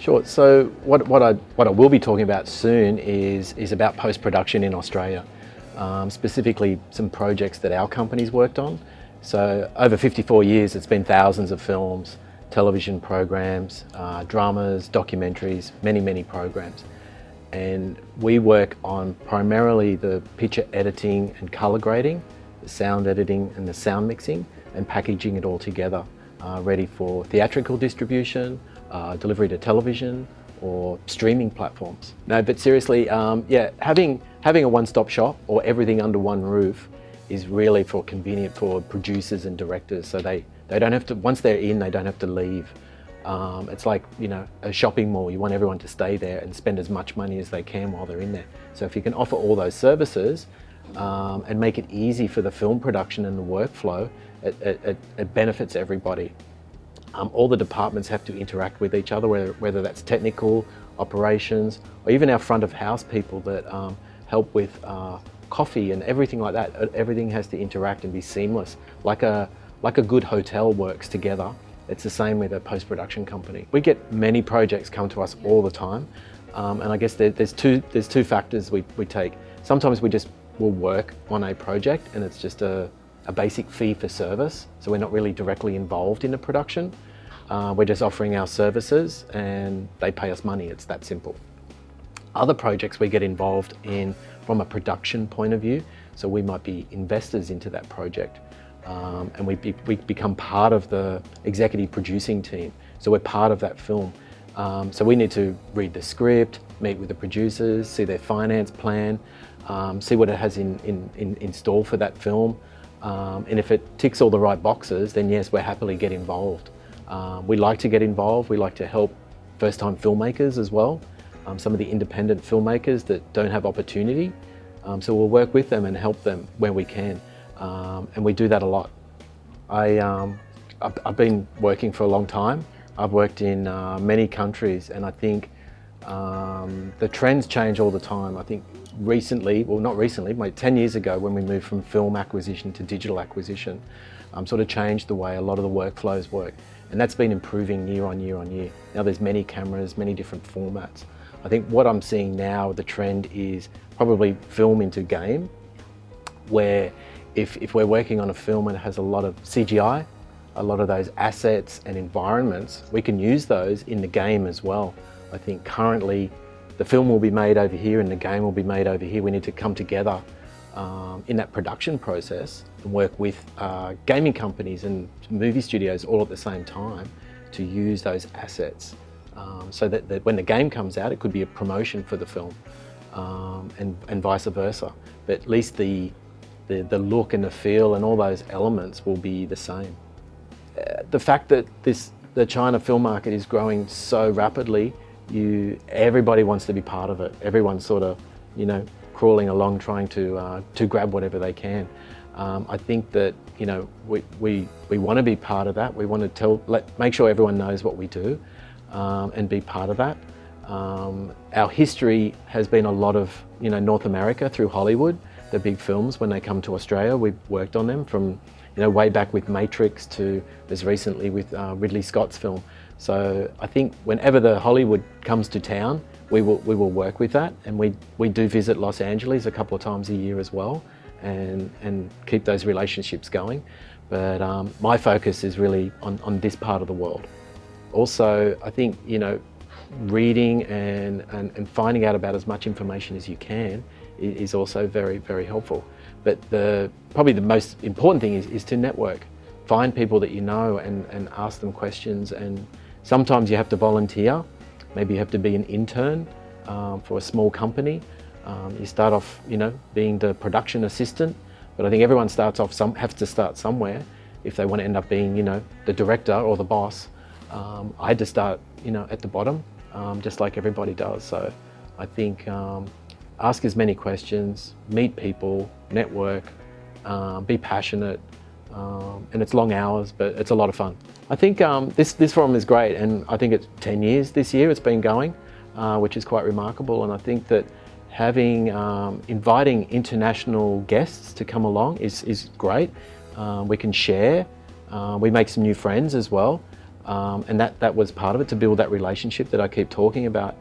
Sure. So what I will be talking about soon is about post-production in Australia, specifically some projects that our company's worked on. So over 54 years, it's been thousands of films, television programs, dramas, documentaries, many programs. And we work on primarily the picture editing and color grading, the sound editing and the sound mixing, and packaging it all together, ready for theatrical distribution, delivery to television or streaming platforms. No, but seriously, yeah, having a one-stop shop or everything under one roof is really convenient for producers and directors. So they don't have to, once they're in, they don't have to leave. It's like, you know, a shopping mall. You want everyone to stay there and spend as much money as they can while they're in there. So if you can offer all those services and make it easy for the film production and the workflow, it benefits everybody. All the departments have to interact with each other, whether that's technical, operations, or even our front of house people that help with coffee and everything like that. Everything has to interact and be seamless, like a good hotel works together. It's the same with a post-production company. We get many projects come to us all the time, and I guess there's two factors we take. Sometimes we just will work on a project and it's just a basic fee for service, so we're not really directly involved in the production. We're just offering our services and they pay us money. It's that simple. Other projects we get involved in from a production point of view, so we might be investors into that project, and we become part of the executive producing team, so we're part of that film. So we need to read the script, meet with the producers, see their finance plan, see what it has in store for that film, and if it ticks all the right boxes, then yes, we'll happily get involved. We like to get involved. We like to help first-time filmmakers as well, some of the independent filmmakers that don't have opportunity. So we'll work with them and help them where we can, and we do that a lot. I've been working for a long time. I've worked in many countries, and I think the trends change all the time. I think recently, well not recently, 10 years ago when we moved from film acquisition to digital acquisition, sort of changed the way a lot of the workflows work. And that's been improving year on year on year. Now there's many cameras, many different formats. I think what I'm seeing now, the trend is probably film into game, where if we're working on a film and it has a lot of CGI, a lot of those assets and environments, we can use those in the game as well. I think currently the film will be made over here and the game will be made over here. We need to come together in that production process and work with gaming companies and movie studios all at the same time to use those assets, so that when the game comes out, it could be a promotion for the film, and vice versa. But at least the look and the feel and all those elements will be the same. The fact that the China film market is growing so rapidly, everybody wants to be part of it. Everyone's sort of, you know, crawling along trying to grab whatever they can. I think that, you know, we want to be part of that. We want to make sure everyone knows what we do, and be part of that. Our history has been a lot of, you know, North America through Hollywood. The big films, when they come to Australia, we've worked on them from, you know, way back with Matrix to as recently with Ridley Scott's film. So I think whenever the Hollywood comes to town, we will work with that, and we do visit Los Angeles a couple of times a year as well, and keep those relationships going. But my focus is really on this part of the world. Also, I think, you know, reading and finding out about as much information as you can is also very helpful. But probably the most important thing is to network. Find people that you know and ask them questions, and sometimes you have to volunteer. Maybe you have to be an intern for a small company. You start off, you know, being the production assistant, but I think everyone starts off has to start somewhere if they want to end up being, you know, the director or the boss. I had to start, you know, at the bottom, just like everybody does. So I think ask as many questions, meet people, network, be passionate, and it's long hours, but it's a lot of fun. I think this forum is great, and I think it's 10 years this year it's been going, which is quite remarkable. And I think that inviting international guests to come along is great. We can share, we make some new friends as well. and that was part of it, to build that relationship that I keep talking about.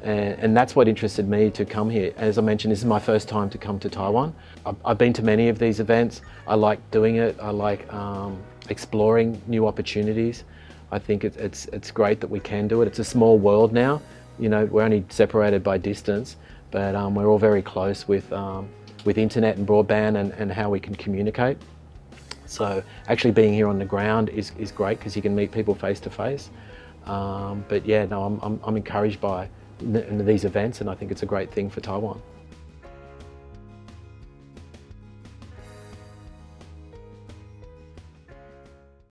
And that's what interested me to come here. As I mentioned, this is my first time to come to Taiwan. I've been to many of these events. I like doing it. I like exploring new opportunities. I think it's great that we can do it. It's a small world now. You know, we're only separated by distance, but we're all very close with internet and broadband and how we can communicate. So actually being here on the ground is great, because you can meet people face to face. But yeah, no, I'm encouraged by these events, and I think it's a great thing for Taiwan.